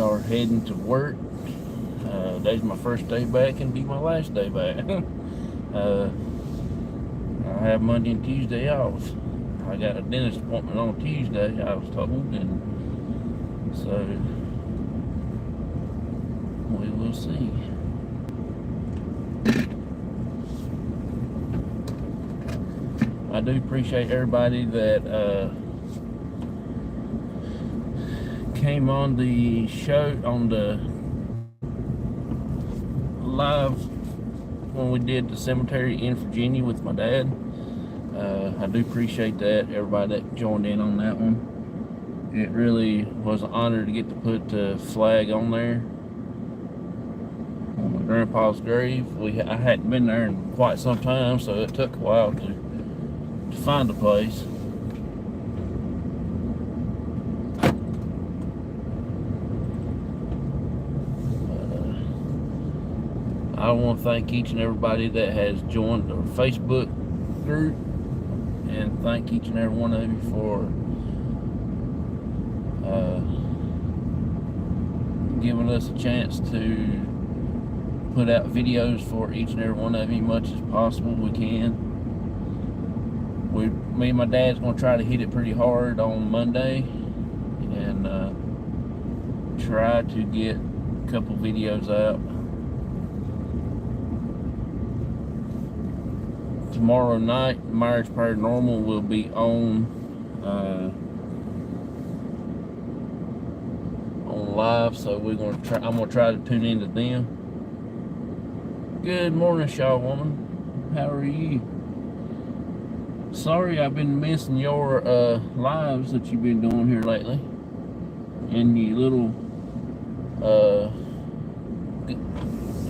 are heading to work. Today's my first day back and be my last day back. I have Monday and Tuesday off. I got a dentist appointment on Tuesday, I was told, and so we will see. I do appreciate everybody that came on the show, on the live when we did the cemetery in Virginia with my dad. I do appreciate that, everybody that joined in on that one. It really was an honor to get to put the flag on there on my grandpa's grave. I hadn't been there in quite some time, so it took a while to find a place. I want to thank each and everybody that has joined our Facebook group, and thank each and every one of you for giving us a chance to put out videos for each and every one of you much as possible we can. Me and my dad's going to try to hit it pretty hard on Monday and try to get a couple videos out. Tomorrow night, Myers Paranormal will be on live, so I'm gonna try to tune into them. Good morning, Shaw Woman. How are you? Sorry I've been missing your lives that you've been doing here lately, and your little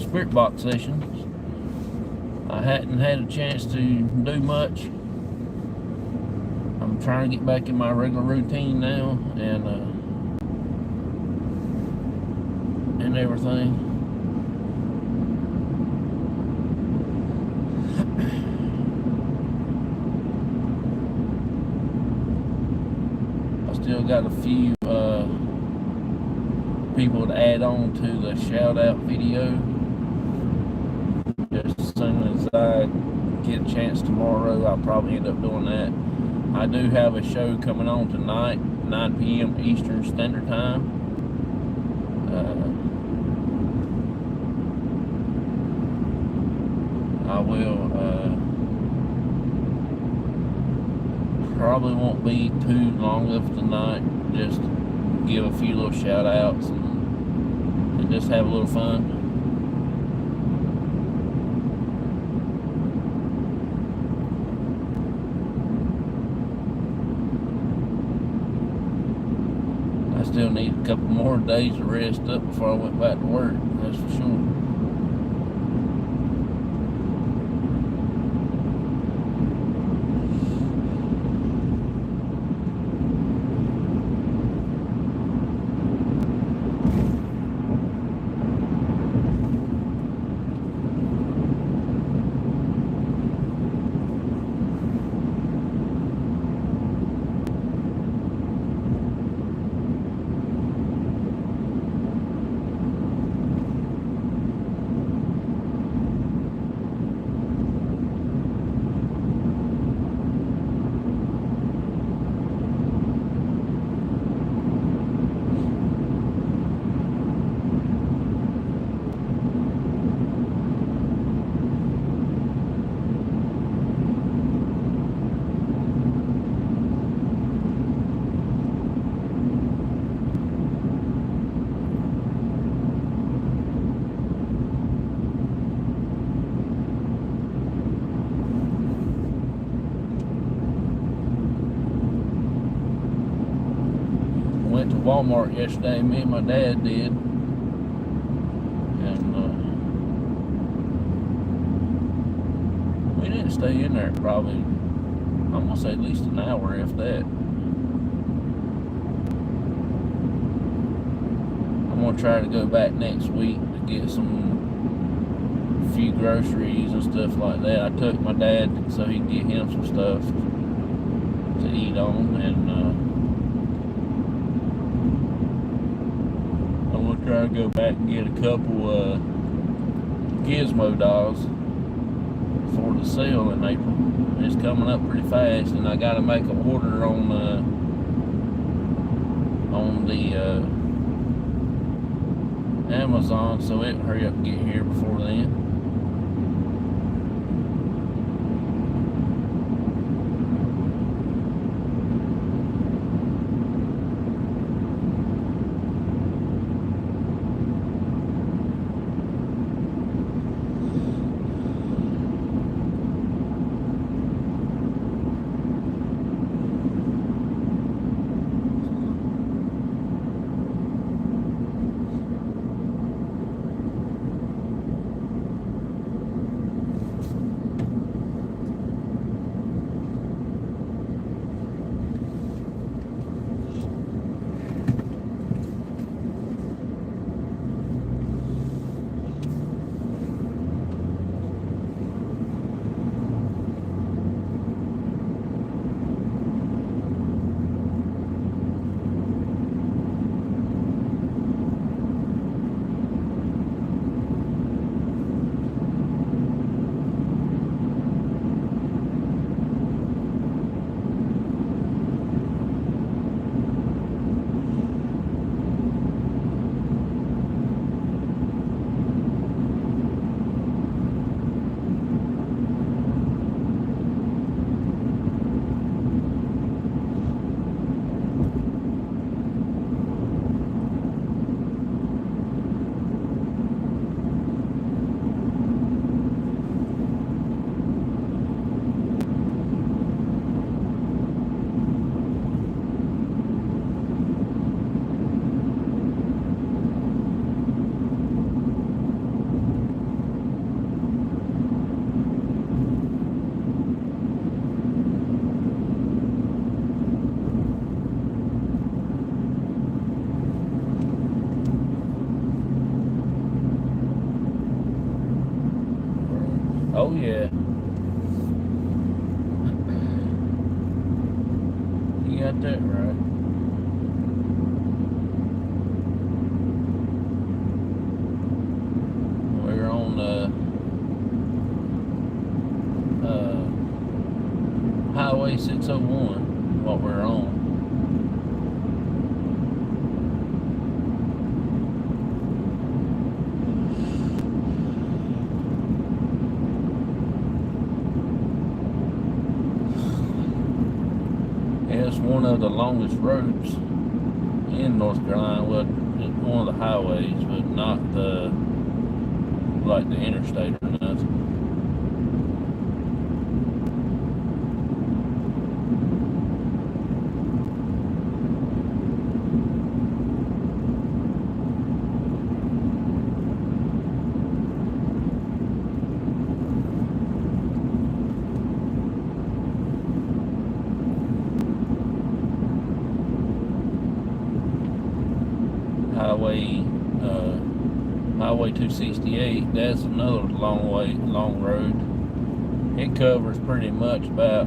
spirit box sessions. I hadn't had a chance to do much. I'm trying to get back in my regular routine now, and everything. I still got a few people to add on to the shout out video. Just as soon as I get a chance tomorrow, I'll probably end up doing that. I do have a show coming on tonight, 9 p.m. Eastern Standard Time. I will probably won't be too long of tonight. Just give a few little shout outs and just have a little fun. I still need a couple more days to rest up before I went back to work, that's for sure. Went to Walmart yesterday, me and my dad did, and we didn't stay in there probably, I'm gonna say at least an hour, if that. I'm gonna try to go back next week to get some few groceries and stuff like that. I took my dad so he can get him some stuff to eat on, and a there, I go back and get a couple Gizmo dolls for the sale in April. It's coming up pretty fast, and I got to make an order on the Amazon, so it hurry up and get here before then. Oh yeah. You got that right. We're on Highway 601, what we're on. It's one of the longest roads in North Carolina. Well, it's one of the highways, but not like the interstate or nothing. Highway 268, that's another long road. It covers pretty much about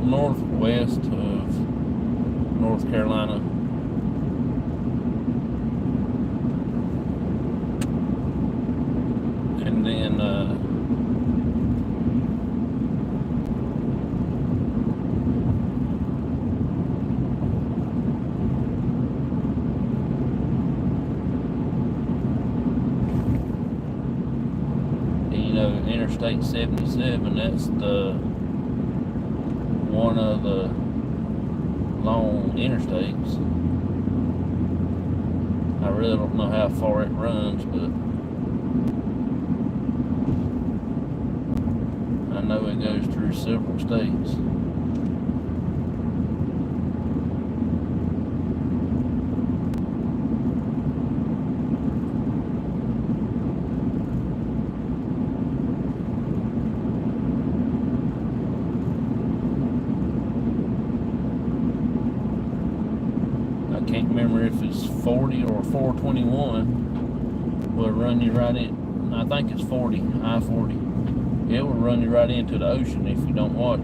northwest of North Carolina. And then Interstate 77, that's the one of the long interstates. I really don't know how far it runs, but I know it goes through several states. Can't remember if it's 40 or 421. Will run you right in. I think it's 40, I-40. It will run you right into the ocean if you don't watch.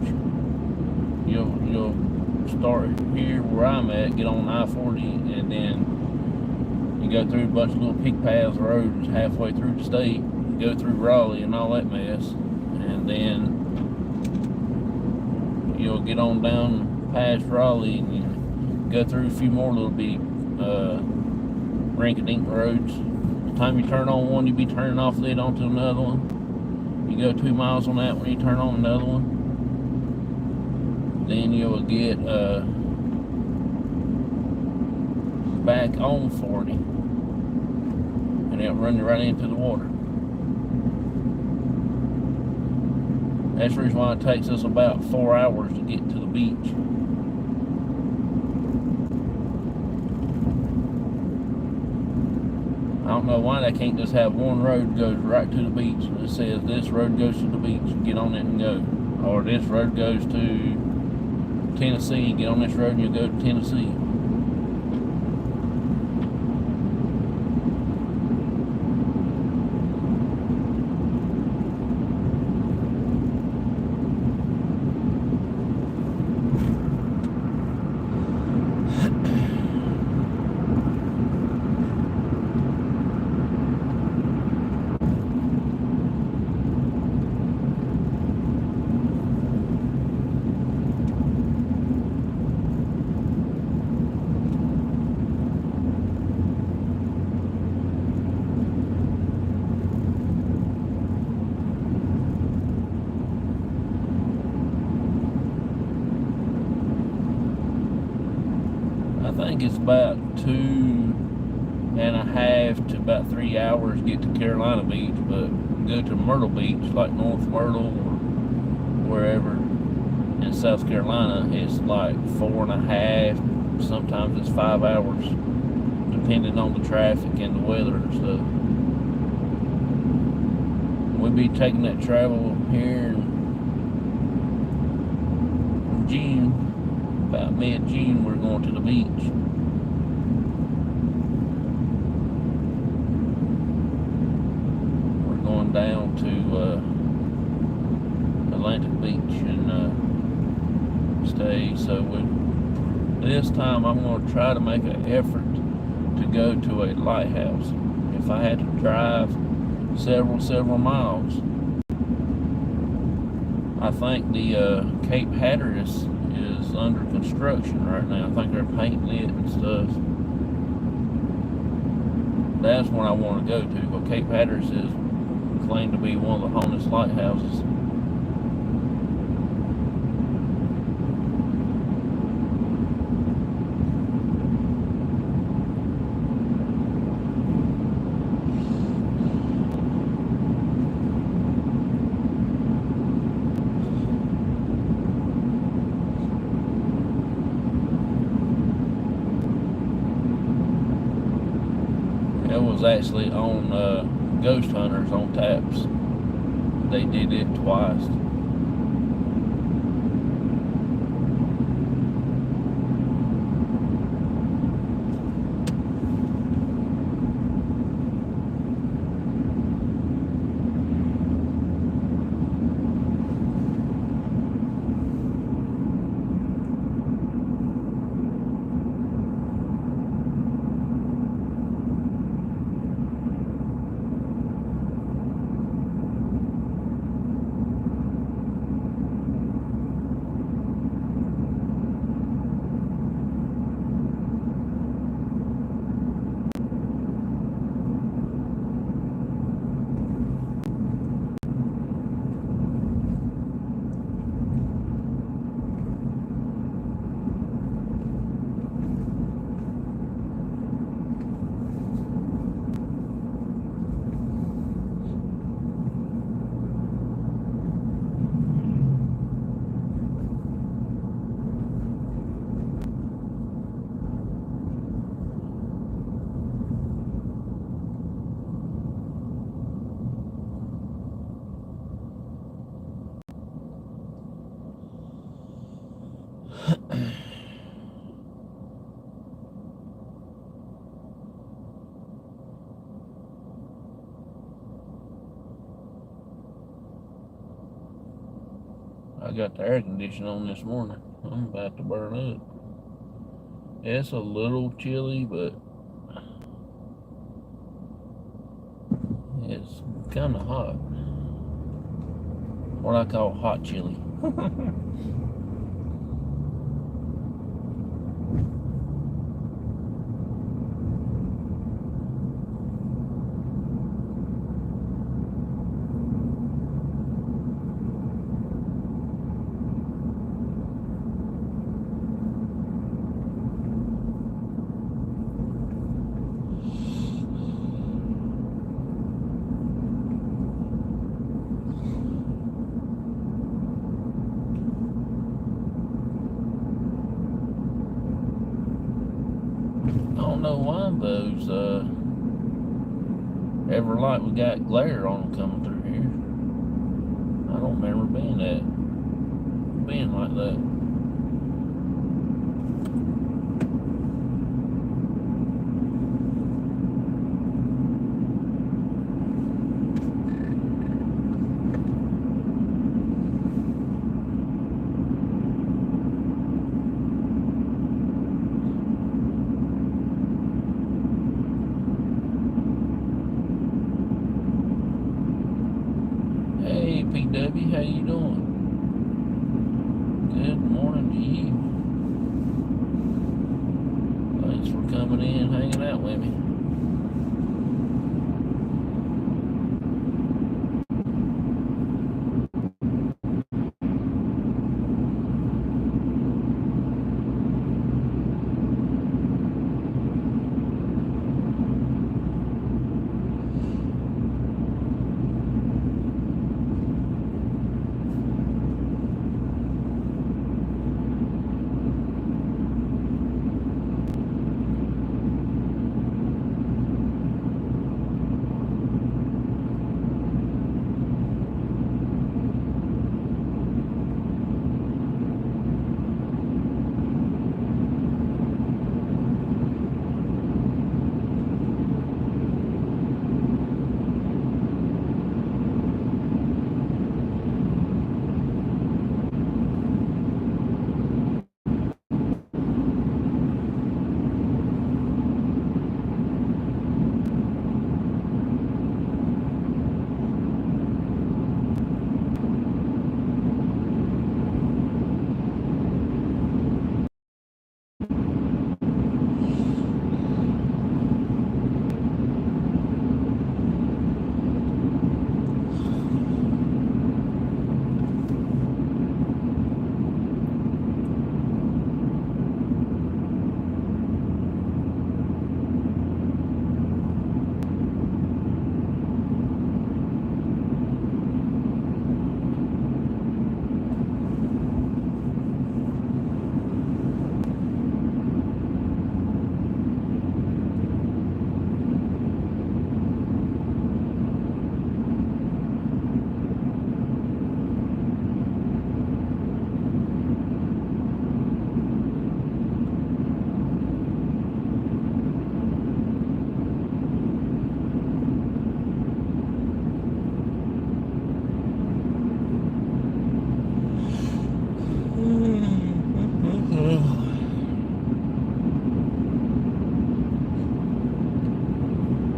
You'll start here where I'm at, get on I-40, and then you go through a bunch of little pig paths, roads halfway through the state, go through Raleigh and all that mess, and then you'll get on down past Raleigh and you go through a few more little bitty rink-a-dink roads. By the time you turn on one, you'll be turning off it onto another one. You go 2 miles on that one, you turn on another one. Then you'll get back on 40, and it'll run you right into the water. That's the reason why it takes us about 4 hours to get to the beach. I don't know why they can't just have one road that goes right to the beach. It says this road goes to the beach, get on it and go. Or this road goes to Tennessee, get on this road and you go to Tennessee. I think it's about 2.5 to about 3 hours to get to Carolina Beach, but go to Myrtle Beach, like North Myrtle or wherever in South Carolina, it's like 4.5, sometimes it's 5 hours, depending on the traffic and the weather and stuff. We'll be taking that travel here in June. About mid-June, we're going to the beach. We're going down to Atlantic Beach and stay. So this time I'm going to try to make an effort to go to a lighthouse. If I had to drive several miles, I think the Cape Hatteras is under construction right now. I think they're painting it and stuff. That's one I want to go to. But Cape Hatteras is claimed to be one of the haunted lighthouses. It was actually on Ghost Hunters on Taps. They did it twice. I got the air conditioning on this morning. I'm about to burn up. It's a little chilly, but it's kind of hot. What I call hot chili. I don't know why those every light we got glare on them coming through here. I don't remember being like that. Hey PW, how you doing? Good morning to you. Thanks for coming in, hanging out with me.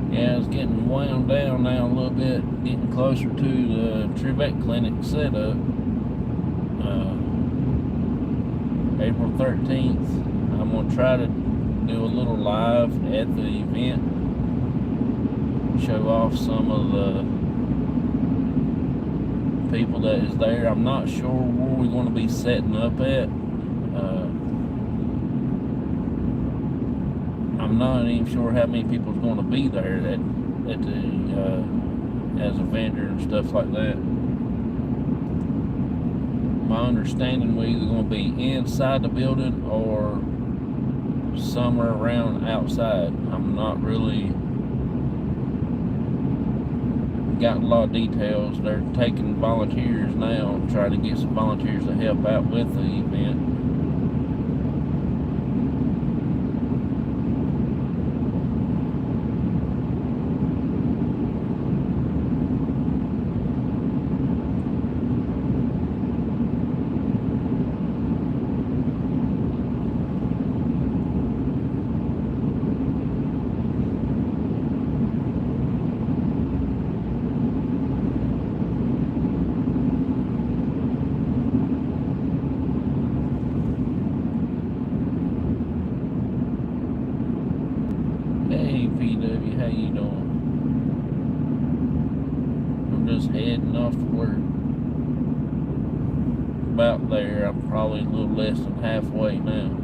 Yeah, it's getting wound down now a little bit, getting closer to the Trivet Clinic setup. April 13th, I'm going to try to do a little live at the event, show off some of the people that is there. I'm not sure where we're going to be setting up at. I'm not even sure how many people is going to be there at the as a vendor and stuff like that. My understanding, we're either going to be inside the building or somewhere around outside. I'm not really got a lot of details. They're taking volunteers now, trying to get some volunteers to help out with the event. you doing? I'm just heading off to work. About there. I'm probably a little less than halfway now.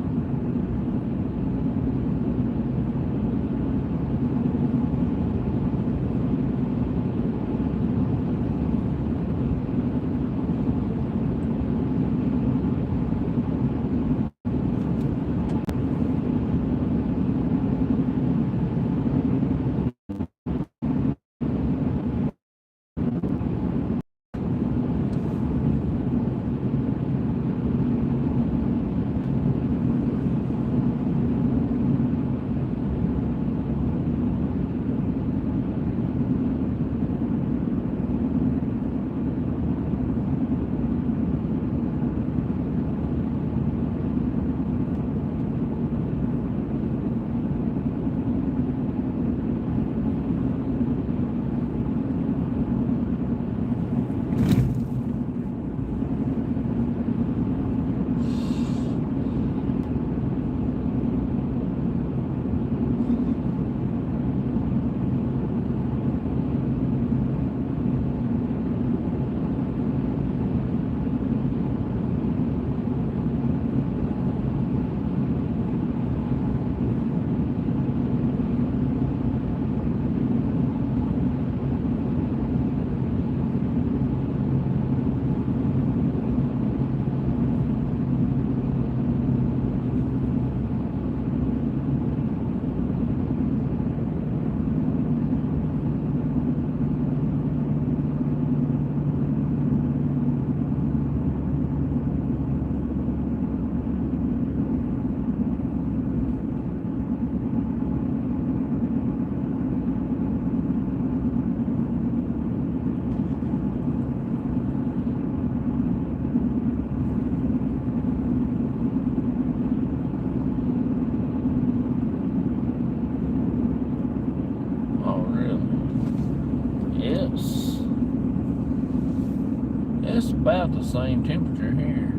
It's about the same temperature here.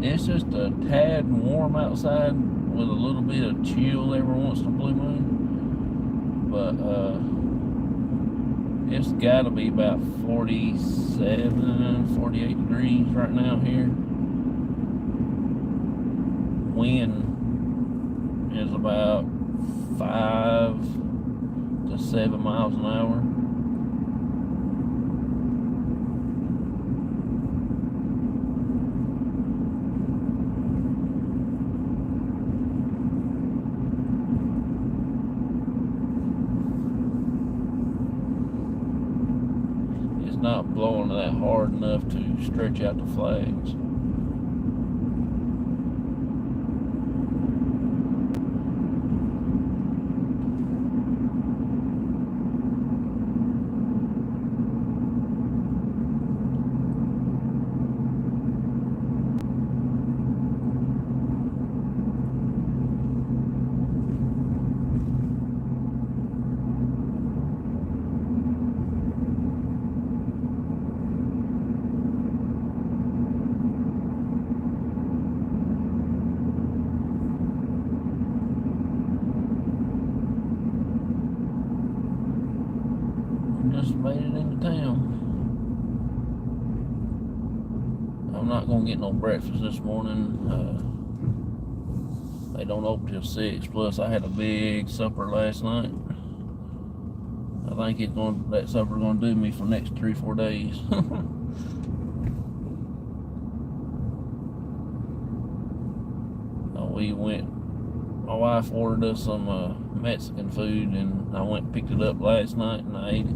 It's just a tad warm outside with a little bit of chill every once in a blue moon. But it's got to be about 47, 48 degrees right now here. Wind is about 5 to 7 miles an hour. It's not blowing that hard enough to stretch out the flags. Just made it into town. I'm not gonna get no breakfast this morning. They don't open till 6. Plus, I had a big supper last night. I think that supper's gonna do me for the next 3-4 days. My wife ordered us some Mexican food, and I went and picked it up last night and I ate it.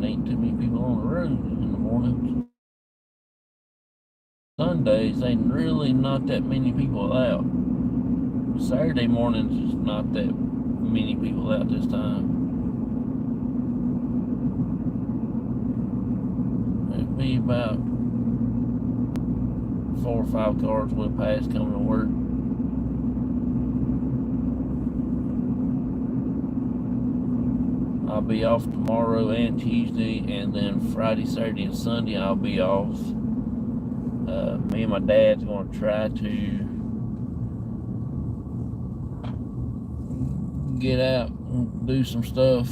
morning, ain't too many people on the road in the morning. Sundays ain't really not that many people out. Saturday mornings is not that many people out this time. It'd be about 4 or 5 cars we'll pass coming to work. I'll be off tomorrow and Tuesday, and then Friday, Saturday, and Sunday I'll be off. Me and my dad's going to try to get out and do some stuff,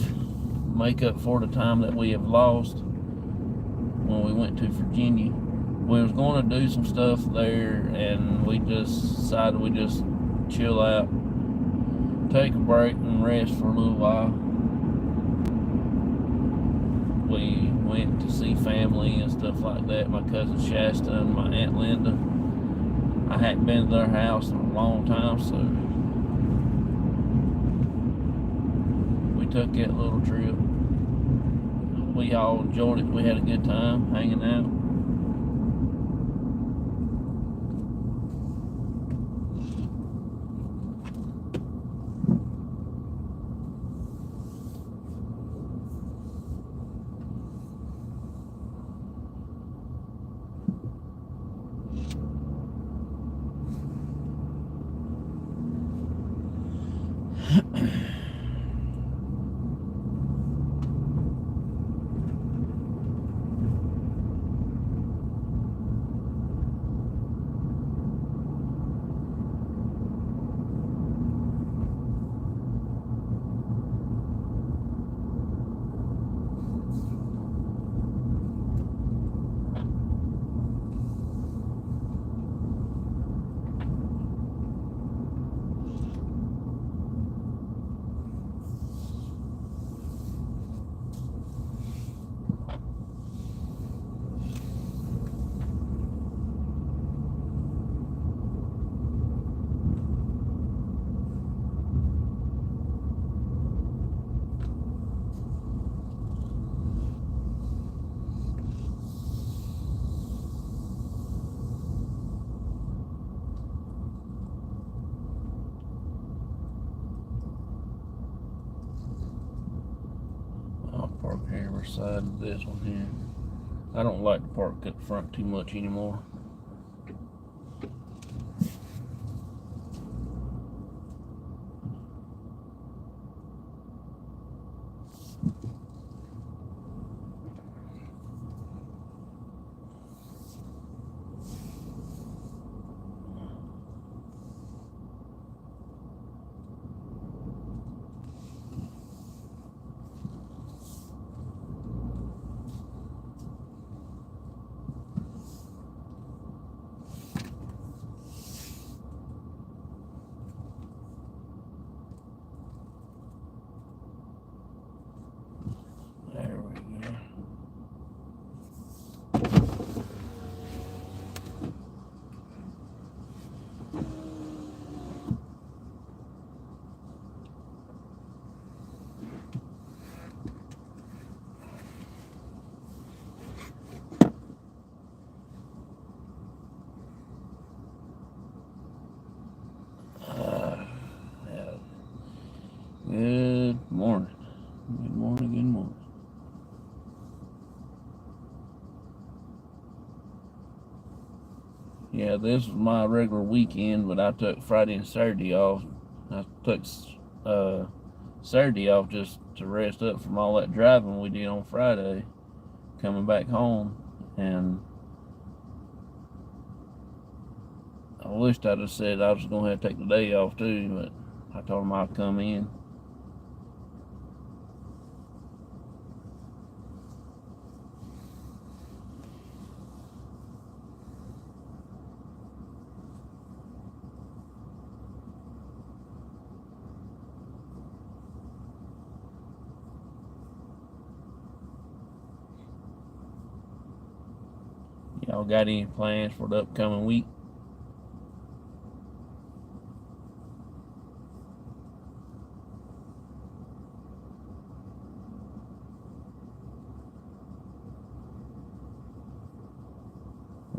make up for the time that we have lost when we went to Virginia. We was going to do some stuff there, and we just decided we just chill out, take a break, and rest for a little while. We went to see family and stuff like that. My cousin Shasta and my Aunt Linda. I hadn't been to their house in a long time, so we took that little trip. We all enjoyed it. We had a good time hanging out. I'll park here beside this one here. I don't like to park at the front too much anymore. There we go. Yeah. Good morning. Good morning, good morning. Yeah, this was my regular weekend, but I took Friday and Saturday off. I took Saturday off just to rest up from all that driving we did on Friday, coming back home. And I wished I'd have said I was going to have to take the day off too, but I told them I'd come in. Y'all got any plans for the upcoming week?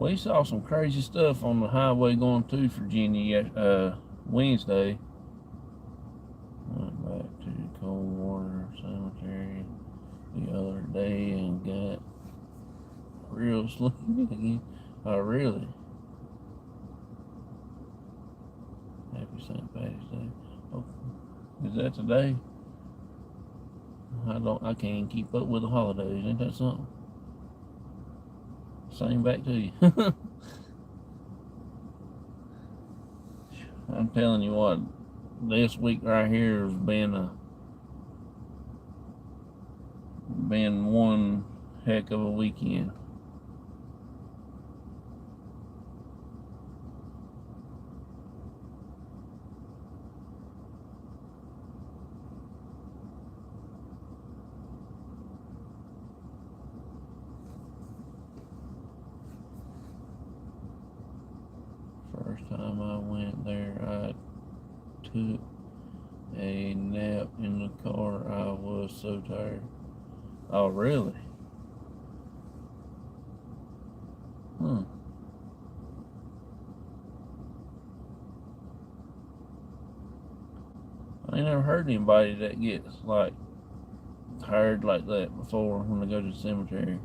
We saw some crazy stuff on the highway going to Virginia Wednesday. Went back to Coldwater Cemetery the other day and got real sleepy again. Oh, really? Happy St. Patty's Day. Oh, is that today? I can't even keep up with the holidays. Ain't that something? Same back to you. I'm telling you what, this week right here has been one heck of a weekend. First time I went there, I took a nap in the car. I was so tired. Oh, really? Huh. I ain't never heard anybody that gets like tired like that before when they go to the cemetery.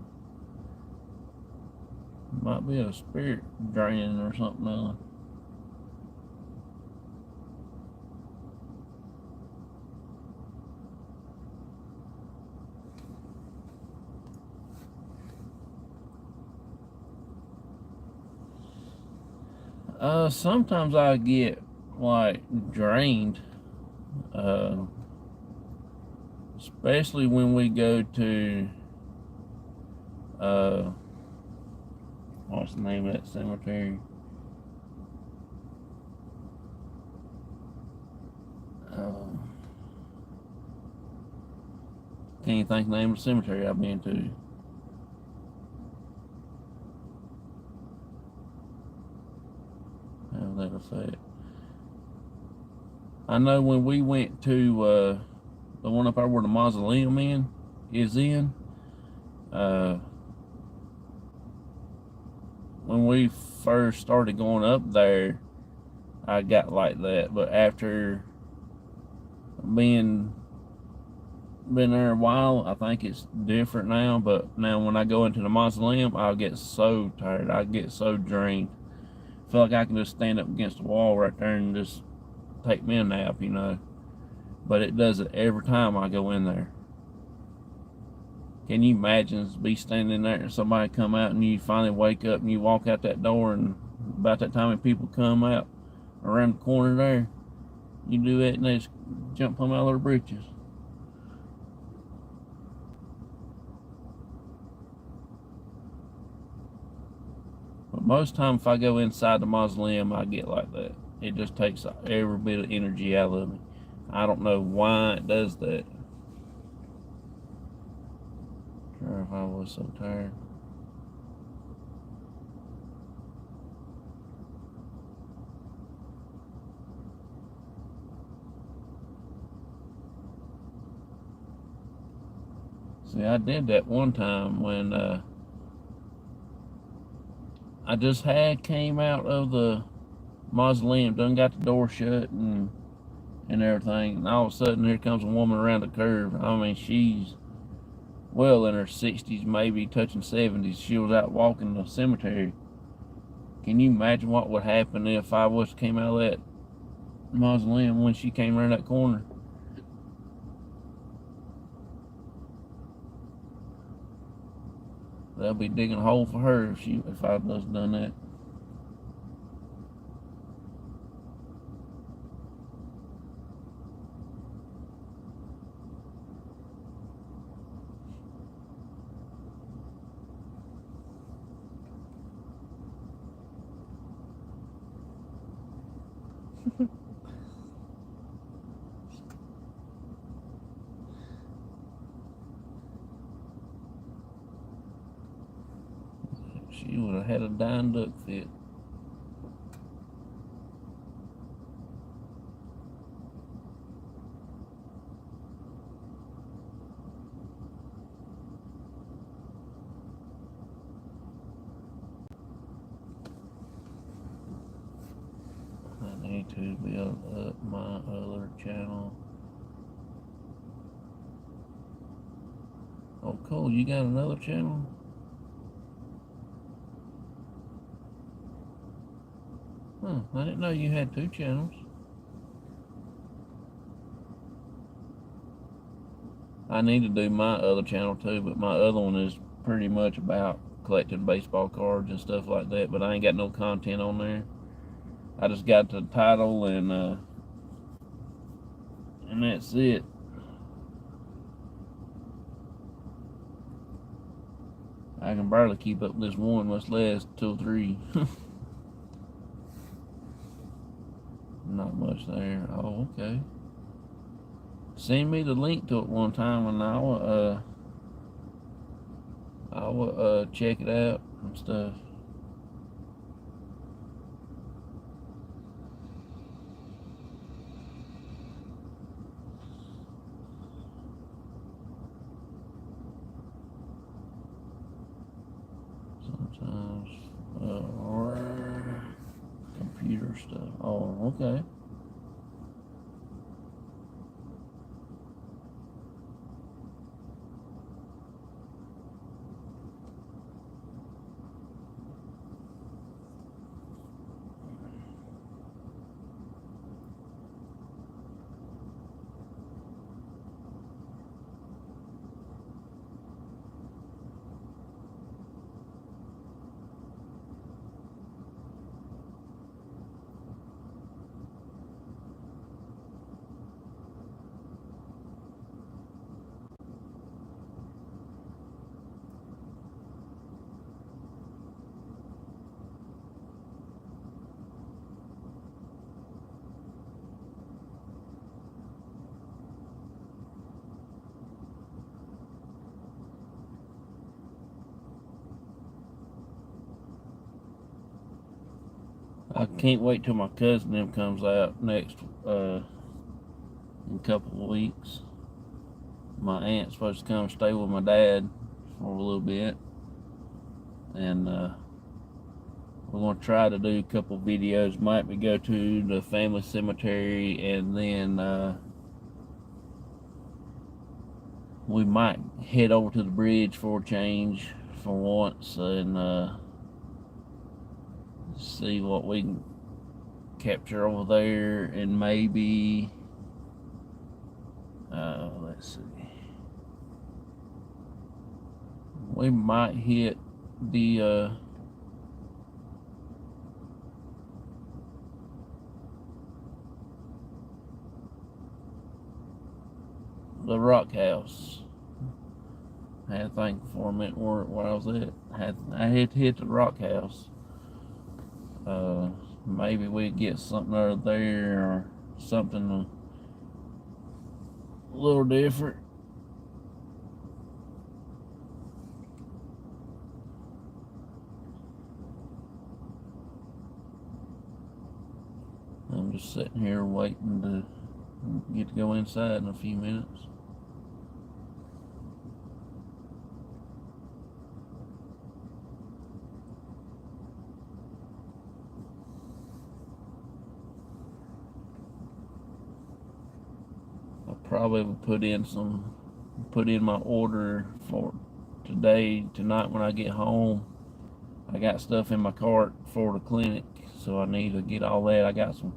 Might be a spirit draining or something else. Sometimes I get like drained, especially when we go to what's the name of that cemetery? Can't think the name of the cemetery I've been to. How that affect? I know when we went to the one up there where the mausoleum is in, when we first started going up there, I got like that. But after being there a while, I think it's different now. But now when I go into the mausoleum, I'll get so tired. I get so drained. I feel like I can just stand up against the wall right there and just take me a nap, you know. But it does it every time I go in there. Can you imagine be standing there and somebody come out and you finally wake up and you walk out that door and about that time when people come out around the corner there, you do it and they just jump them out of their britches. But most time if I go inside the mausoleum, I get like that. It just takes every bit of energy out of me. I don't know why it does that. Sure, if I was so tired. See, I did that one time when I just came out of the mausoleum, done got the door shut and everything, and all of a sudden here comes a woman around the curve. I mean, she's well in her 60s, maybe touching 70s. She was out walking the cemetery. Can you imagine what would happen if I came out of that mausoleum when she came around that corner? They'll be digging a hole for her if I just done that. She would have had a dying duck fit. to build up my other channel. Oh, cool. You got another channel? Huh, I didn't know you had 2 channels. I need to do my other channel too, but my other one is pretty much about collecting baseball cards and stuff like that, but I ain't got no content on there. I just got the title and that's it. I can barely keep up with this one, much less 2 or 3. Not much there. Oh, okay. Send me the link to it one time and I will check it out and stuff. Sometimes computer stuff. Oh, okay. I can't wait till my cousin them comes out next in a couple of weeks. My aunt's supposed to come stay with my dad for a little bit, and we're gonna try to do a couple videos. Might we go to the family cemetery, and then we might head over to the bridge for a change for once, and see what we can capture over there, and maybe let's see, we might hit the rock house. I had to think for a minute where I was at. I had to hit the rock house. Maybe we'd get something out of there, or something a little different. I'm just sitting here waiting to get to go inside in a few minutes. Probably will put in my order for tonight when I get home. I got stuff in my cart for the clinic, so I need to get all that. I'm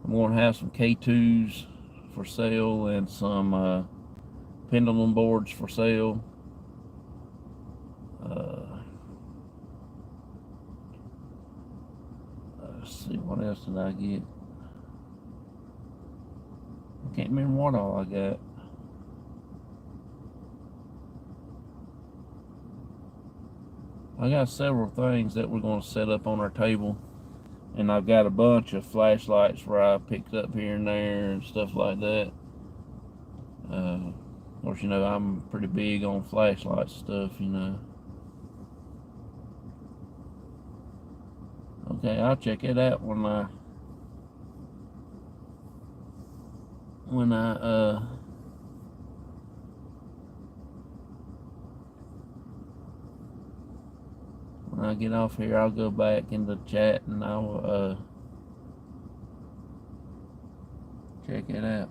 going to have some K2s for sale and some pendulum boards for sale. Let's see, what else did I get? I can't remember what all I got. I got several things that we're going to set up on our table, and I've got a bunch of flashlights where I picked up here and there and stuff like that. Of course, you know, I'm pretty big on flashlight stuff, you know. Okay, I'll check it out when I get off here. I'll go back in the chat and Check it out.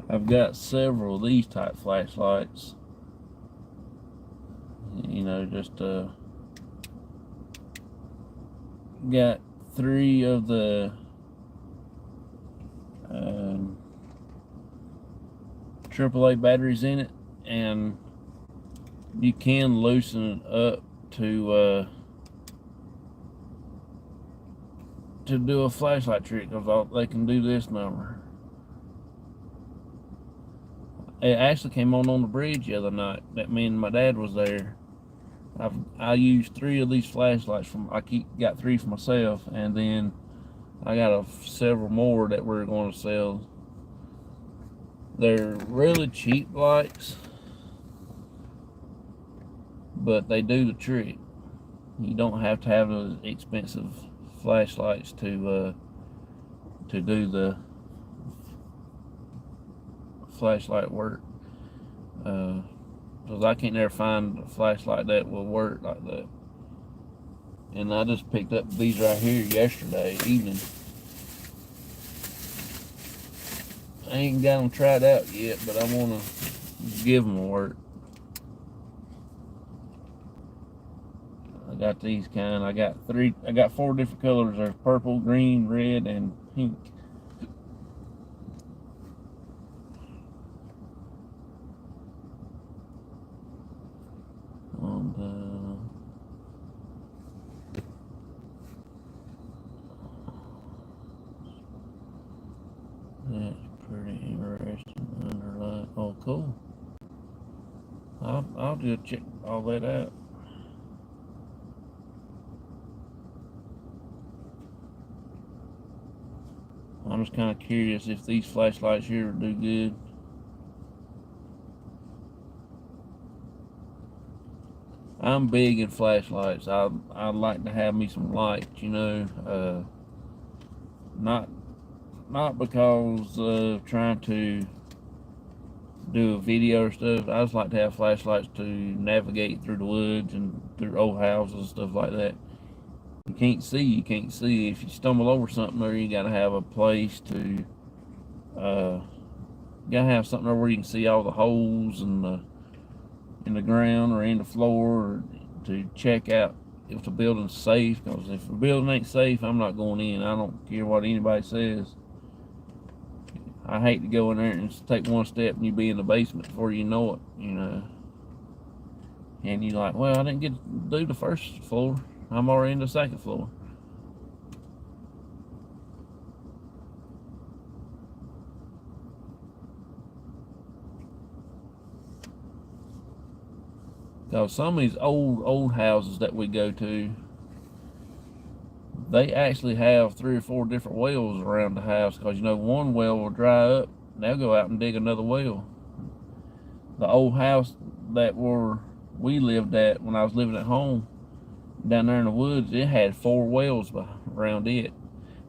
I've got several of these type flashlights. You know, just got 3 of the AAA batteries in it, and you can loosen it up to do a flashlight trick, because they can do this number. It actually came on the bridge the other night that me and my dad was there. I used 3 of these flashlights got 3 for myself, and then I got several more that we're going to sell. They're really cheap lights, but they do the trick. You don't have to have those expensive flashlights to do the flashlight work. Because I can't never find a flashlight that will work like that. And I just picked up these right here yesterday evening. I ain't got them tried out yet, but I want to give them a work. I got these kind. I got 4 different colors. There's purple, green, red, and pink. That's pretty interesting. Underline. Oh, cool. I'll just check all that out. I'm just kind of curious if these flashlights here do good. I'm big in flashlights. I'd like to have me some lights, you know. Not because of trying to do a video or stuff. I just like to have flashlights to navigate through the woods and through old houses and stuff like that. You can't see. If you stumble over something there, you gotta have a place to, you gotta have something there where you can see all the holes in the ground or in the floor, or to check out if the building's safe. Because if the building ain't safe, I'm not going in. I don't care what anybody says. I hate to go in there and just take one step and you be in the basement before you know it, you know. And you're like, well, I didn't get to do the first floor. I'm already in the second floor. Because some of these old houses that we go to, they actually have 3 or 4 different wells around the house. Because, you know, one well will dry up, and they'll go out and dig another well. The old house that we lived at when I was living at home, down there in the woods, it had 4 wells around it.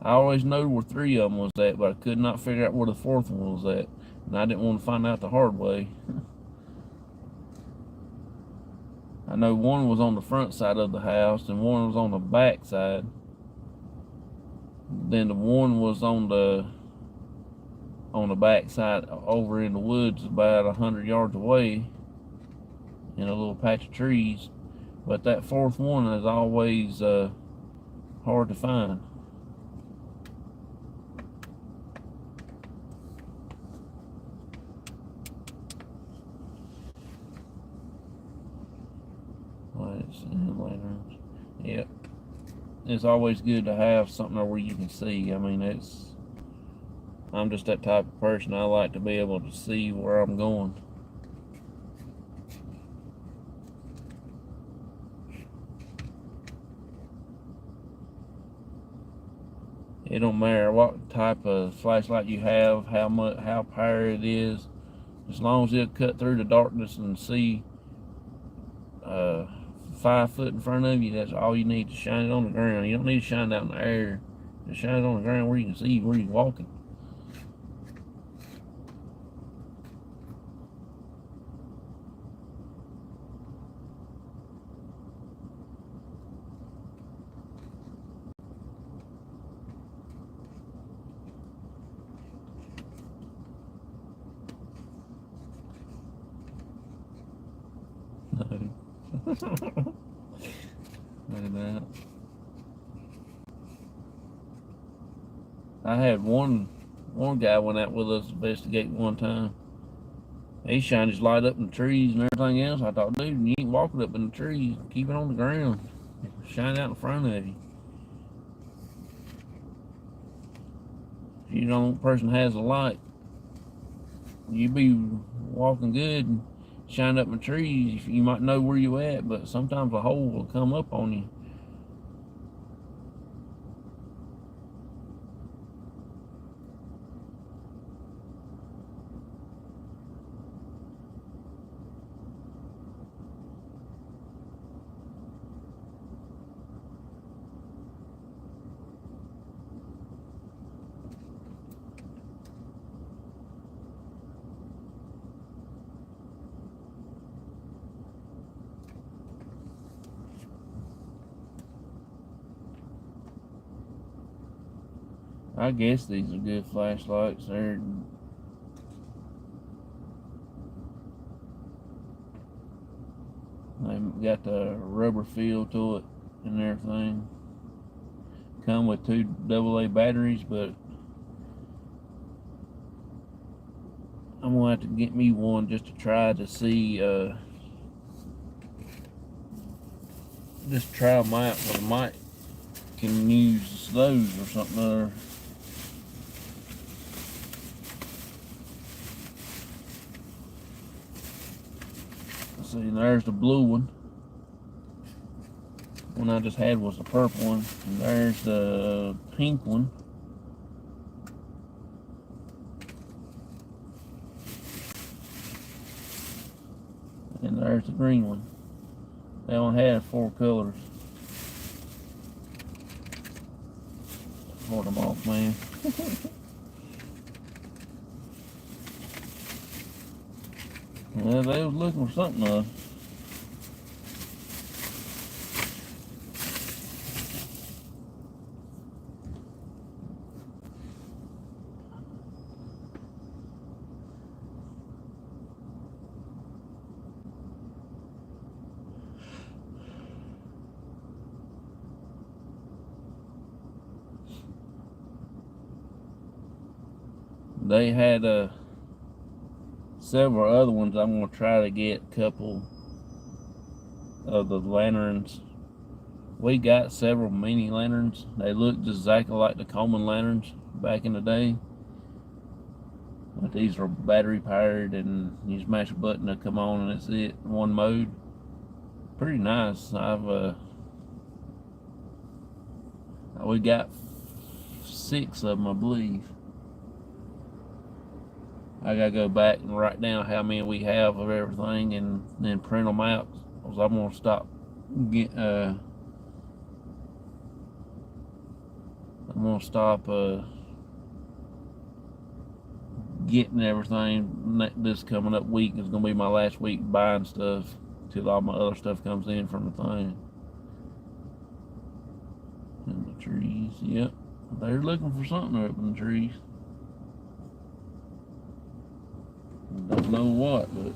I always knew where 3 of them was at, but I could not figure out where the 4th one was at. And I didn't want to find out the hard way. I know one was on the front side of the house and one was on the back side. Then the one was on the back side over in the woods about 100 yards away in a little patch of trees. But that 4th one is always hard to find. Lights and lanterns. Yep. It's always good to have something where you can see. I mean, I'm just that type of person. I like to be able to see where I'm going. It don't matter what type of flashlight you have, how power it is, as long as it'll cut through the darkness and see 5 foot in front of you. That's all you need to shine it on the ground. You don't need to shine it out in the air. Just shine it on the ground where you can see where you're walking. Look at that. I had one guy went out with us to investigate one time. He shined his light up in the trees and everything else. I thought, dude, you ain't walking up in the trees. Keep it on the ground. Shine it out in front of you. If you know the person has a light, you be walking good and shine up in the trees. You might know where you at, but sometimes a hole will come up on you. I guess these are good flashlights. They got the rubber feel to it and everything. Come with 2 AA batteries, but I'm gonna have to get me one just to try to see. Just try them out. But I might can use those or something other. See, there's the blue one. One I just had was the purple one. And there's the pink one. And there's the green one. They only had 4 colors. Hold them off, man. Well, they was looking for something else. They had several other ones. I'm going to try to get a couple of the lanterns. We got several mini lanterns. They looked exactly like the Coleman lanterns back in the day. But these are battery powered and you just mash a button to come on and that's it. One mode. Pretty nice. We got 6 of them, I believe. I gotta go back and write down how many we have of everything and then print them out. Cause I'm gonna stop getting everything. This coming up week is gonna be my last week buying stuff till all my other stuff comes in from the thing. And the trees, yep. They're looking for something up in the trees. Don't know what, but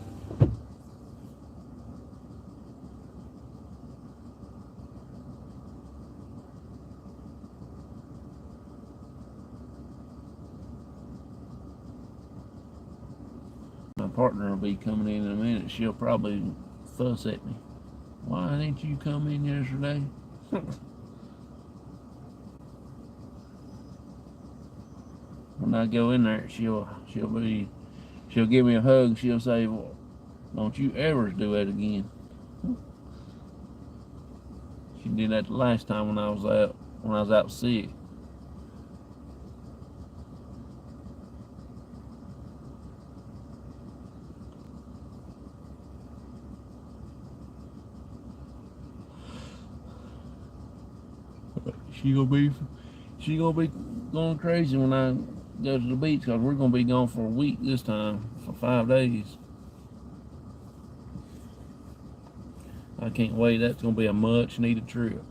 my partner will be coming in a minute. She'll probably fuss at me. Why didn't you come in yesterday? When I go in there, she'll give me a hug. She'll say, "Well, don't you ever do that again." She did that the last time when I was out sick. she gonna be she gonna be going crazy when I go to the beach, because we're gonna be gone for a week this time, for 5 days. I can't wait. That's gonna be a much needed trip.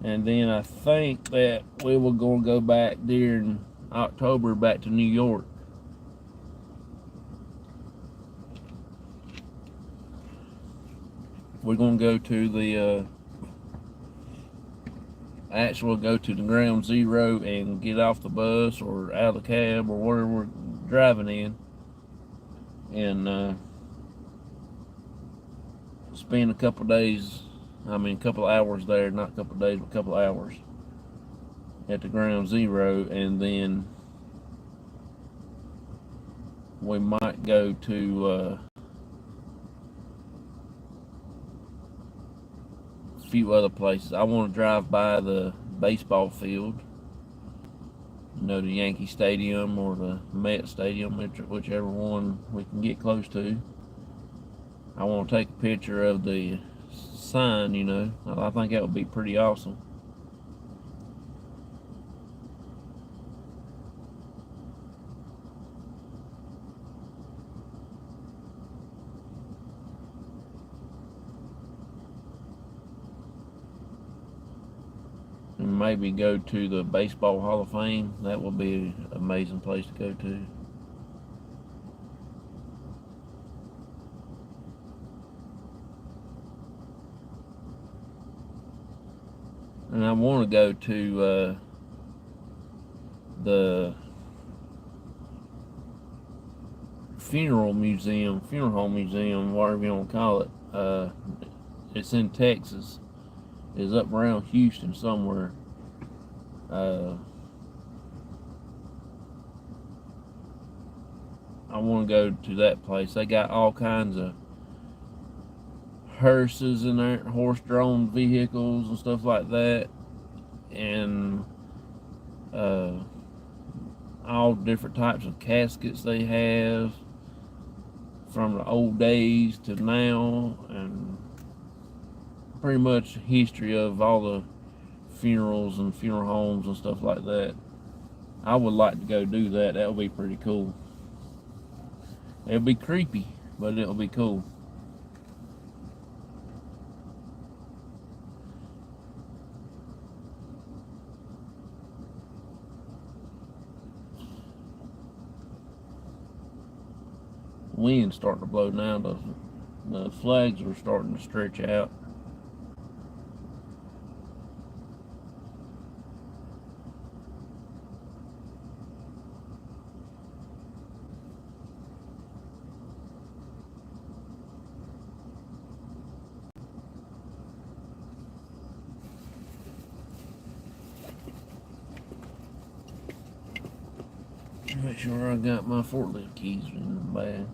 And then I think that we were gonna go back during October back to New York. We're gonna go to the actually go to the ground zero and get off the bus or out of the cab or wherever we're driving in, and spend a couple days, a couple hours there, not a couple days, but a couple hours at the ground zero, and then we might go to a few other places. I want to drive by the baseball field, the Yankee Stadium or the Met Stadium, whichever one we can get close to. I want to take a picture of the sign, I think that would be pretty awesome. And maybe go to the Baseball Hall of Fame. That would be an amazing place to go to. And I want to go to the funeral home museum, whatever you want to call it. It's in Texas. It's up around Houston somewhere. I want to go to that place. They got all kinds of hearses in there, horse-drawn vehicles and stuff like that, and all different types of caskets they have from the old days to now, and pretty much history of all the funerals and funeral homes and stuff like that. I would like to go do that. That would be pretty cool. It'll be creepy, but it'll be cool. Wind's starting to blow now. The flags are starting to stretch out. Make sure I got my forklift keys in the bag.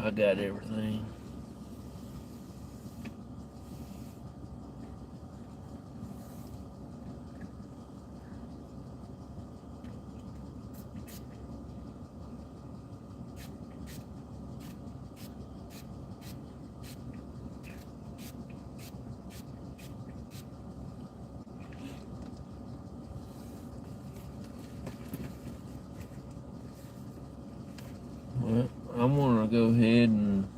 I got everything. Well, I'm gonna go ahead and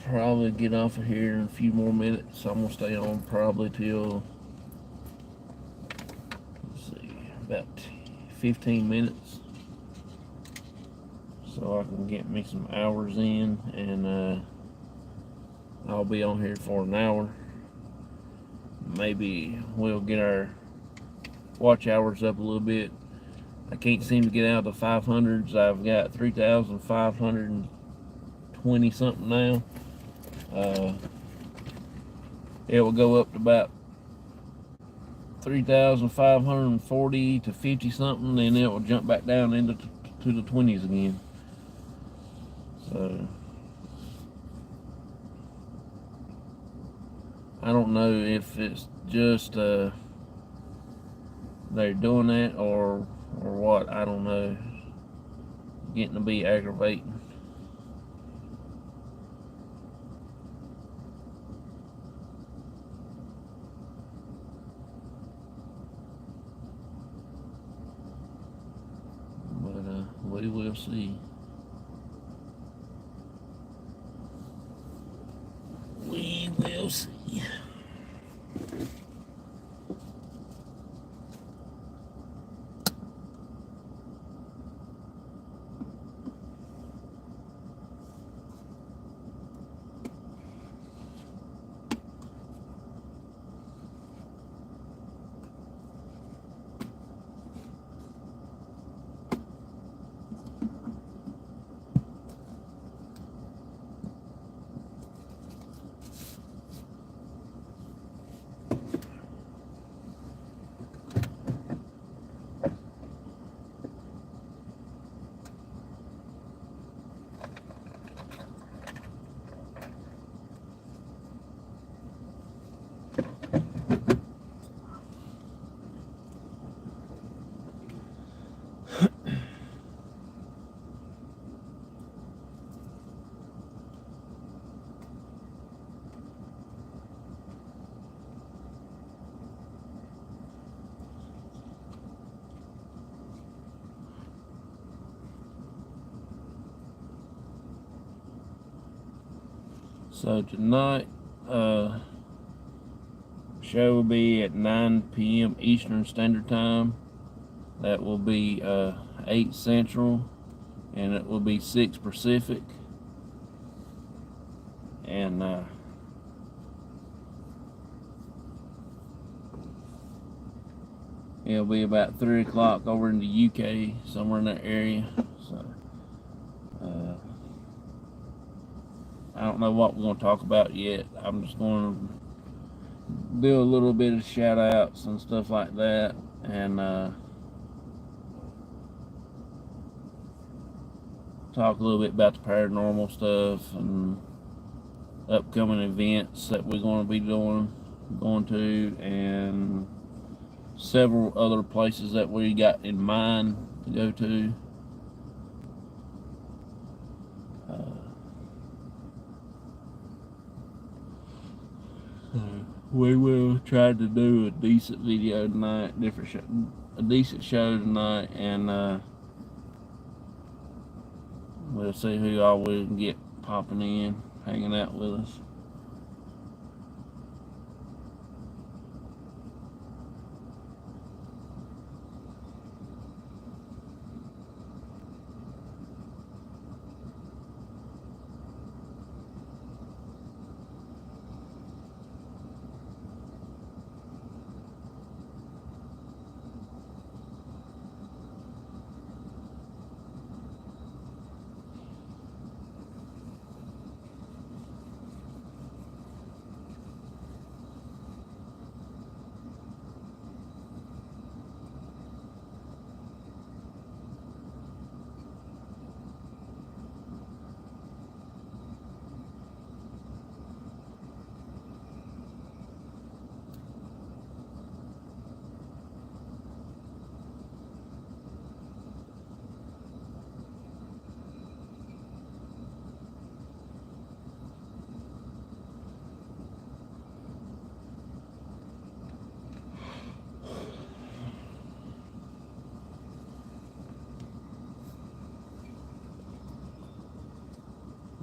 probably get off of here in a few more minutes. I'm gonna stay on probably till, let's see, about 15 minutes, so I can get me some hours in, and I'll be on here for an hour. Maybe we'll get our watch hours up a little bit. I can't seem to get out of the 500s. I've got 3,520 something now. It will go up to about 3,540 to 50 something, then it will jump back down into to the 20s again. So I don't know if it's just they're doing that or what. I don't know. Getting to be aggravating. But we will see. We will see. So tonight, show will be at 9 p.m. Eastern Standard Time. That will be 8 Central, and it will be 6 Pacific. And it'll be about 3 o'clock over in the UK, somewhere in that area. So I don't know what we're going to talk about yet. I'm just going to do a little bit of shout outs and stuff like that, and talk a little bit about the paranormal stuff and upcoming events that we're going to be going to, and several other places that we got in mind to go to. We will try to do a decent video tonight, a decent show tonight, and we'll see who all we can get popping in, hanging out with us.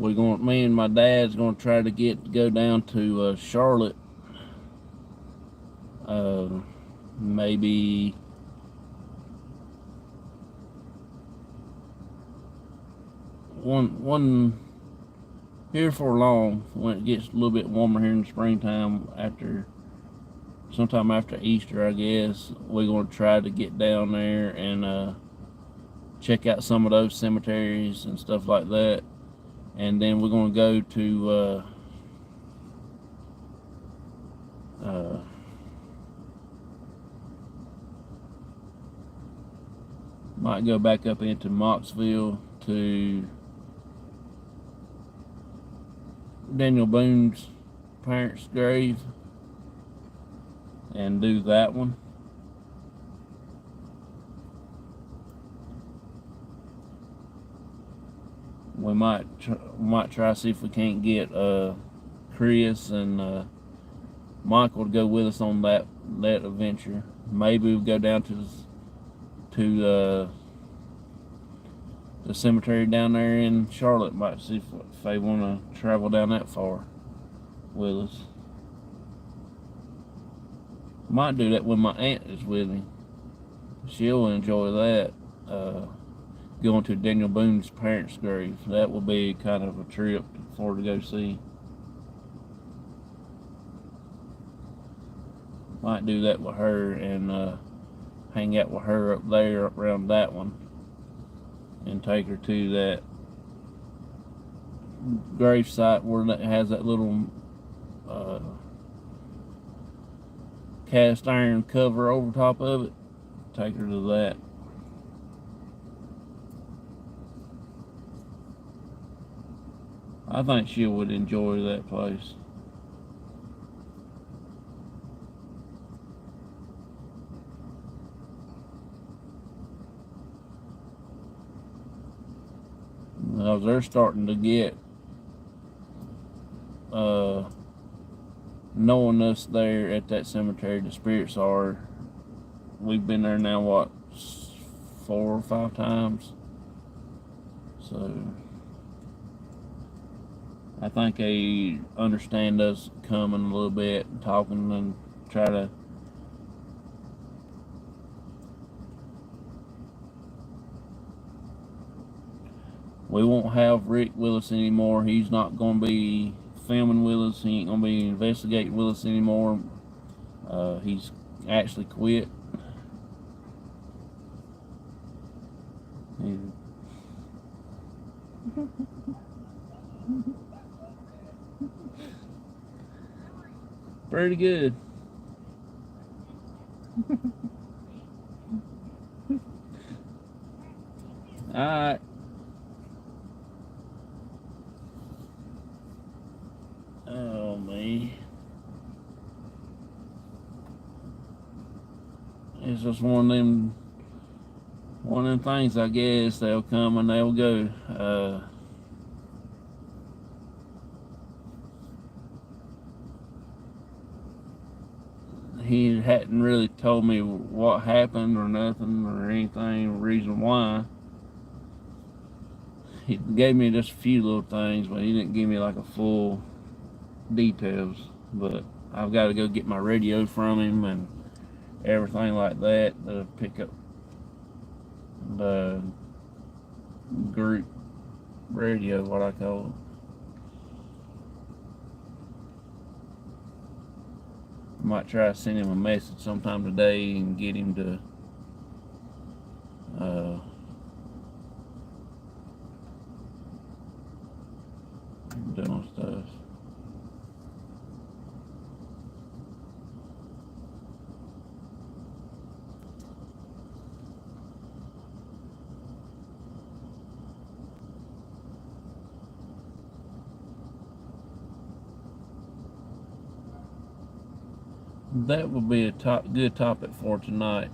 me and my dad's gonna try to go down to Charlotte. Maybe one here for long when it gets a little bit warmer here in the springtime, sometime after Easter, I guess. We're gonna try to get down there and check out some of those cemeteries and stuff like that, and then we're gonna go to might go back up into Moxville to Daniel Boone's parents' grave and do that one. We might try to see if we can't get Chris and Michael to go with us on that adventure. Maybe we'll go down to the cemetery down there in Charlotte. Might see if they want to travel down that far with us. Might do that when my aunt is with me. She'll enjoy that. Going to Daniel Boone's parents' grave. That will be kind of a trip for her to go see. Might do that with her and hang out with her up there around that one and take her to that grave site where it has that little cast iron cover over top of it. Take her to that. I think she would enjoy that place. Because they're starting to get knowing us there at that cemetery. The spirits are. We've been there now, what, 4 or 5 times? So I think they understand us coming a little bit, and talking, and try to we won't have Rick with us anymore. He's not going to be filming with us. He ain't going to be investigating with us anymore. He's actually quit. Pretty good. Alright. Oh, me. It's just one of them things, I guess. They'll come and they'll go. He hadn't really told me what happened or nothing or anything, reason why. He gave me just a few little things, but he didn't give me like a full details. But I've got to go get my radio from him and everything like that to pick up the group radio, what I call it. I might try to send him a message sometime today and get him to doing stuff. That would be a good topic for tonight.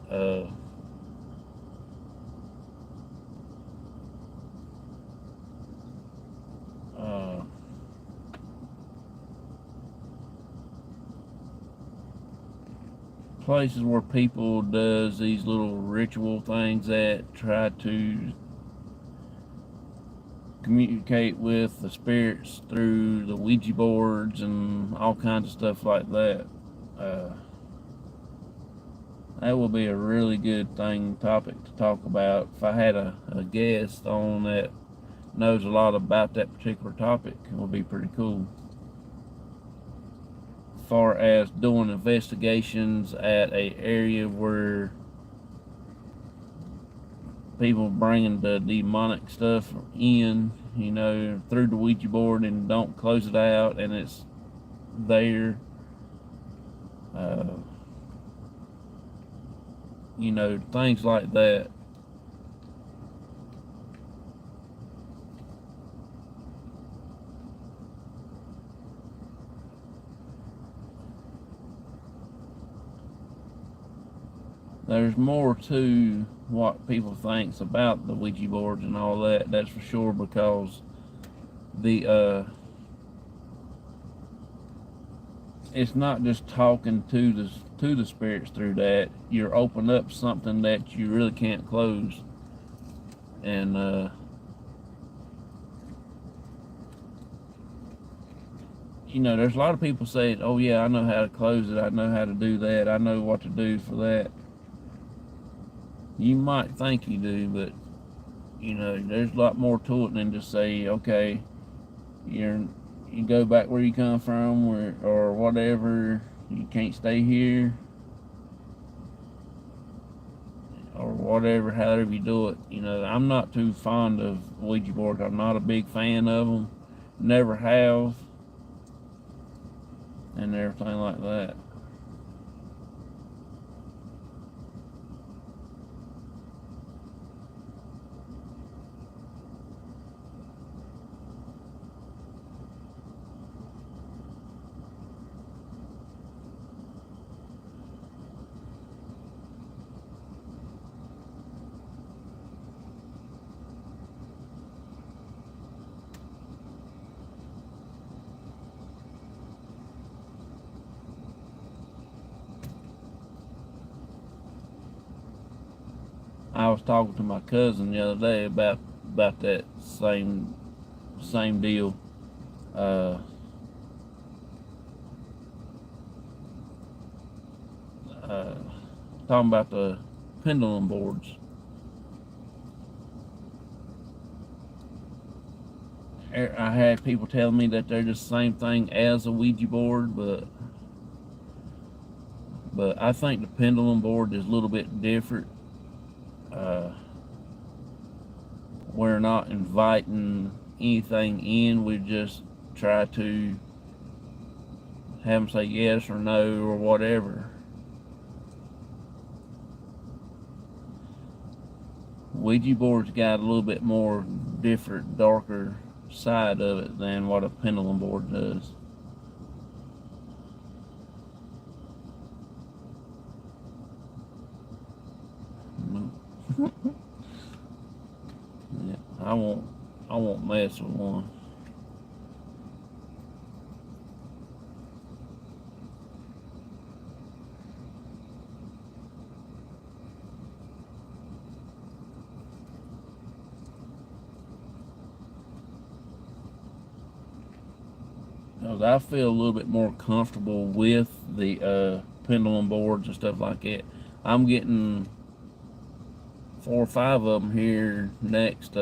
Places where people does these little ritual things that try to communicate with the spirits through the Ouija boards and all kinds of stuff like that. That would be a really good topic to talk about. If I had a guest on that knows a lot about that particular topic, it would be pretty cool. As far as doing investigations at a area where people bringing the demonic stuff in, through the Ouija board and don't close it out and it's there. Things like that. There's more to what people thinks about the Ouija boards and all that, that's for sure, because it's not just talking to the spirits through that. You're opening up something that you really can't close. And there's a lot of people saying, oh yeah, I know how to close it, I know how to do that, I know what to do for that. You might think you do, but there's a lot more to it than just say, okay, you go back where you come from, or whatever, you can't stay here, or whatever, however you do it. I'm not too fond of Ouija boards. I'm not a big fan of them, never have, and everything like that. I was talking to my cousin the other day about that same deal. Talking about the pendulum boards. I had people telling me that they're just the same thing as a Ouija board, but I think the pendulum board is a little bit different. We're not inviting anything in. We just try to have them say yes or no or whatever. Ouija board's got a little bit more different, darker side of it than what a pendulum board does. Yeah, I won't mess with one. Because I feel a little bit more comfortable with the pendulum boards and stuff like that. I'm getting 4 or 5 of them here next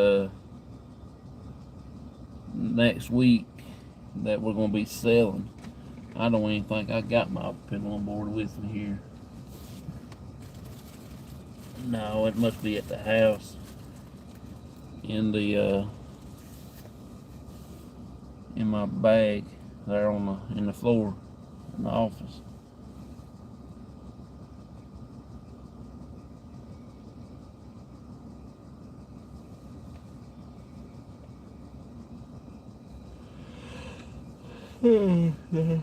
week that we're going to be selling. I don't even think I got my pendulum board with me here. No, it must be at the house in the in my bag there in the floor in the office. Yeah.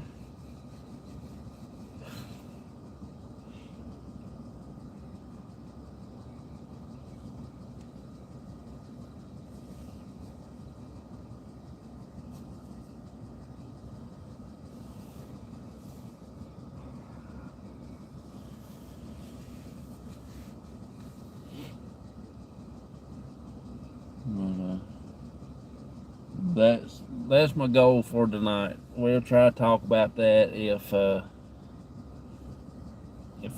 that's my goal for tonight. We'll try to talk about that. If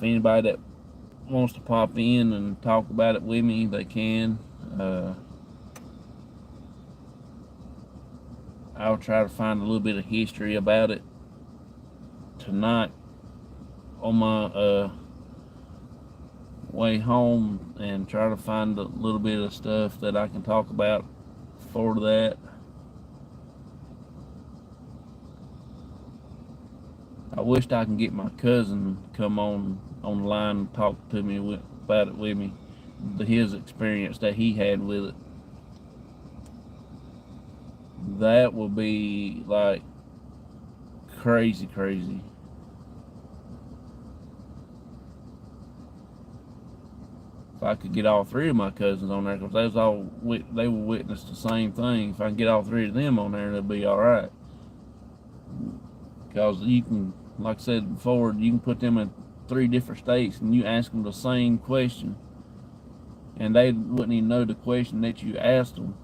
anybody that wants to pop in and talk about it with me, they can. I'll try to find a little bit of history about it tonight on my way home, and try to find a little bit of stuff that I can talk about for that. I wished I can get my cousin to come on the line and talk to me about it with me, his experience that he had with it. That would be like crazy. If I could get all three of my cousins on there, because they will witness the same thing. If I can get all three of them on there, it'll be all right. Because you can, like I said before, you can put them in 3 different states and you ask them the same question, and they wouldn't even know the question that you asked them.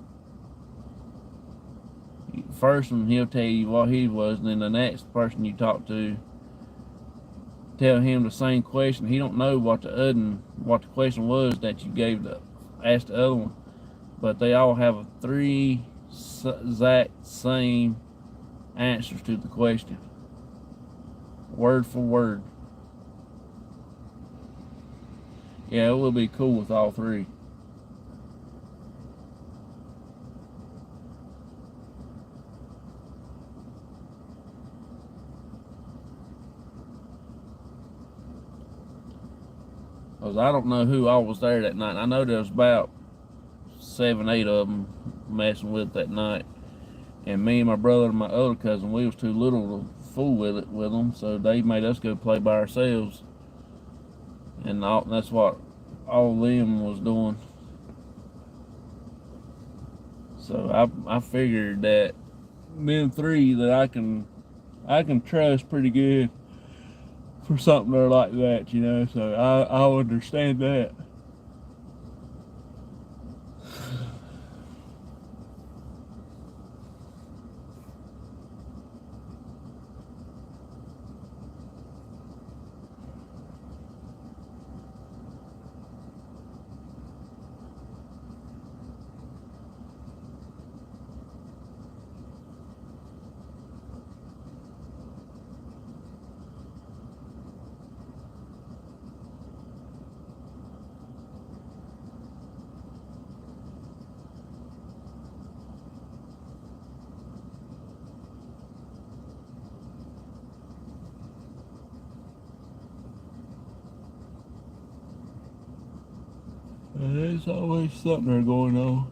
First one, he'll tell you what he was, and then the next person you talk to, tell him the same question. He don't know what the question was that you asked the other one, but they all have 3 exact same answers to the question, word for word. Yeah, it will be cool with all 3. Because I don't know who all was there that night. I know there was about 7, 8 of them messing with it that night. And me and my brother and my other cousin, we was too little to fool with them, so they made us go play by ourselves. And that's what all of them was doing. So I figured that them 3 that I can trust pretty good for something there like that, you know. So I understand that. There's always something there going on.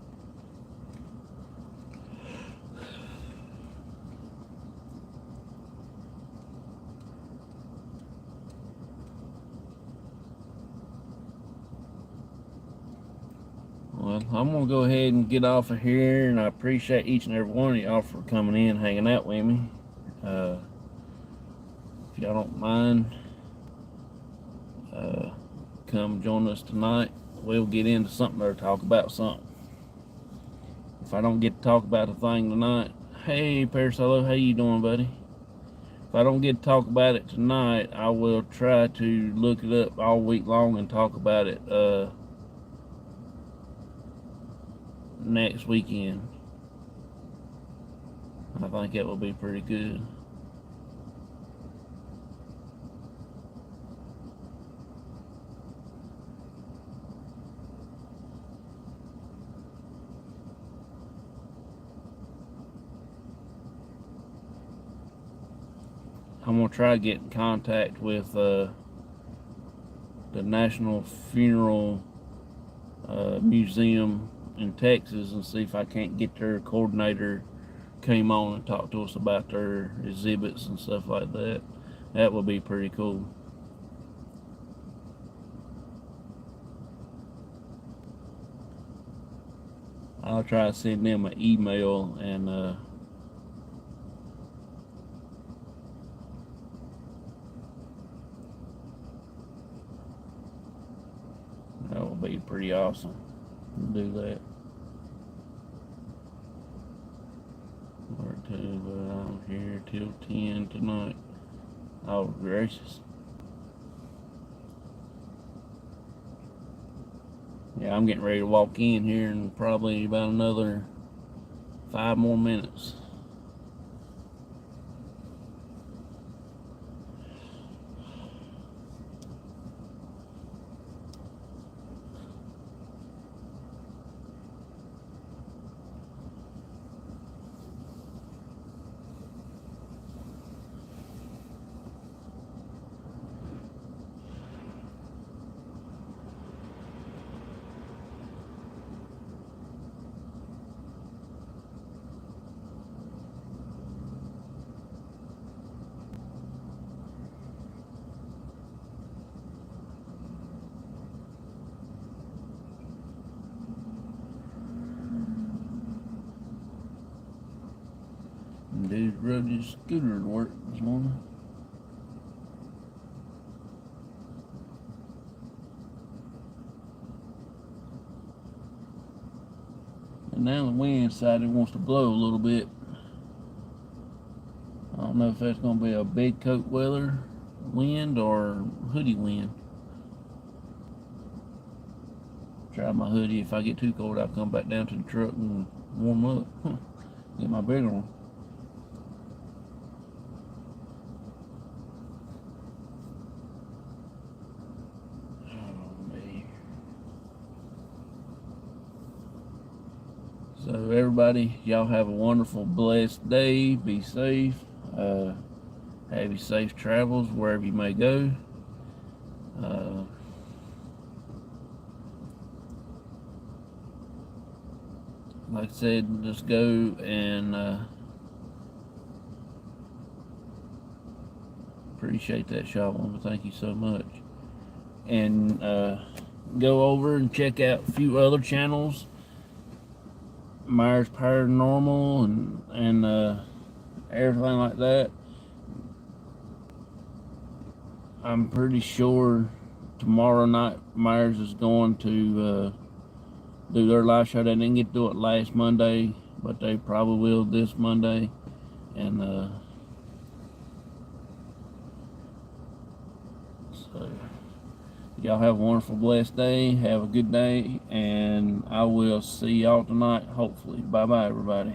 Well, I'm going to go ahead and get off of here, and I appreciate each and every one of y'all for coming in, hanging out with me. If y'all don't mind, come join us tonight. We'll get into something or talk about something. If I don't get to talk about a thing tonight, hey Parasolo, how you doing, buddy? If I don't get to talk about it tonight, I will try to look it up all week long and talk about it next weekend. I think that will be pretty good. I'm going to try to get in contact with the National Funeral Museum in Texas and see if I can't get their coordinator came on and talked to us about their exhibits and stuff like that. That would be pretty cool. I'll try to send them an email, and that would be pretty awesome to do that. too, but I'm here till 10 tonight. Oh, gracious. Yeah, I'm getting ready to walk in here in probably about another 5 more minutes. Dude rode his scooter to work this morning. And now the wind decided it wants to blow a little bit. I don't know if that's going to be a big coat weather wind or hoodie wind. Try my hoodie. If I get too cold, I'll come back down to the truck and warm up. Get my bigger one. So everybody, y'all have a wonderful, blessed day. Be safe. Have you safe travels wherever you may go. Like I said, just go and appreciate that, Shawan. Thank you so much. And go over and check out a few other channels. Myers Paranormal and everything like that. I'm pretty sure tomorrow night Myers is going to do their live show. They didn't get to do it last Monday, but they probably will this Monday. And so y'all have a wonderful, blessed day. Have a good day, and I will see y'all tonight, hopefully. Bye-bye, everybody.